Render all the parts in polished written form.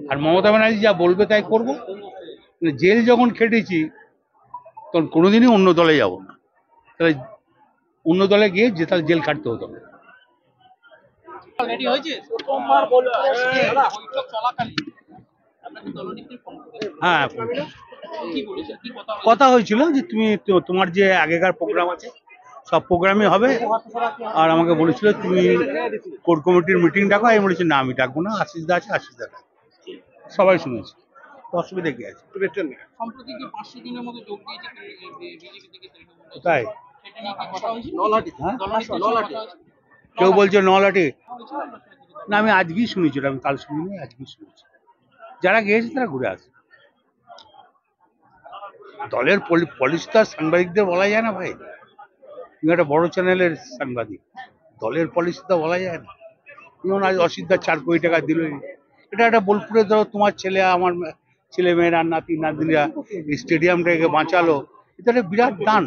আর মমতা ব্যানার্জি যা বলবে তাই করবো। জেল যখন খেটেছি তখন কোনোদিনই অন্য দলে যাব না, তাহলে অন্য দলে গিয়ে যে তাহলে জেল কাটতে হতো না। হ্যাঁ, কথা হয়েছিল যে তুমি তোমার যে আগেকার প্রোগ্রাম আছে সব প্রোগ্রামই হবে, আর আমাকে বলেছিল তুমি কোর কমিটির মিটিং ডাকো। আমি বলেছি না, আমি ডাকবো না, আশিস দা আছে, আশিস দা ডাকো। সবাই শুনেছে, অসুবিধা কি আছে? তাই কেউ বলছে নলাটি, না আমি আজকেই শুনেছি, আমি কাল শুনিনি, আজকেই শুনেছি। যারা গিয়েছে তারা ঘুরে আসে। দলের পলিসি তো আর সাংবাদিকদের বলা যায় না ভাই, তুমি একটা বড় চ্যানেলের সাংবাদিক, দলের পলিসি তো বলা যায় না। যেমন আজ অসিদ্ধা 4 কোটি টাকা দিল, এটা একটা বোলপুরে ধরো তোমার ছেলে আমার ছেলে মেয়েরা নাতি নাতনিরা স্টেডিয়ামটাকে বাঁচালো, এটা একটা বিরাট দান।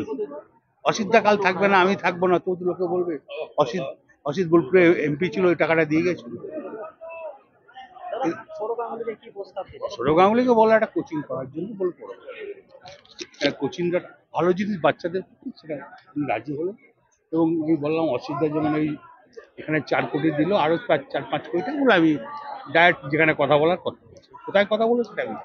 অসিদ্ধা কাল থাকবে না, আমি থাকবো না, তো লোকে বলবে অসিত অসিত বোলপুরে এমপি ছিল, ওই টাকাটা দিয়ে গেছিল। সৌরভ গাঙ্গুলিকে বলা একটা কোচিং করার জন্য বলবো, কোচিংটা ভালো জিনিস বাচ্চাদের, সেটা রাজি হলো। এবং আমি বললাম অসিদ্ধা যেমন এই এখানে 4 কোটি দিল, আরো 4-5 কোটি টাকা বলে আমি ডাইরেক্ট যেখানে কথা বলার কথা বলছি, কোথায় কথা বলে সেটা আমি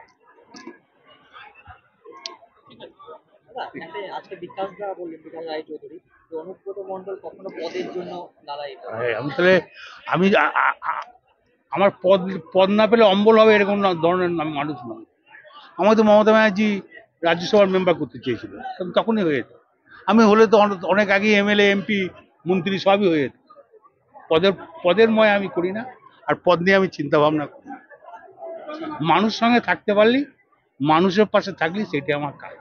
আমি তাহলে আমি আমার পদ পদ না পেলে অম্বল হবে এরকম ধরনের মানুষ নয়। আমার তো মমতা ব্যানার্জি রাজ্যসভার মেম্বার করতে চেয়েছিল, তখনই হয়ে যেত। আমি হলে তো অনেক আগে এমএলএ এমপি মন্ত্রী সবই হয়ে যেত। পদের ময় আমি করি না, আর পদ নিয়ে আমি চিন্তা ভাবনা করি। মানুষ সঙ্গে থাকতে পারলি, মানুষের পাশে থাকলি, সেটাই আমার কাজ।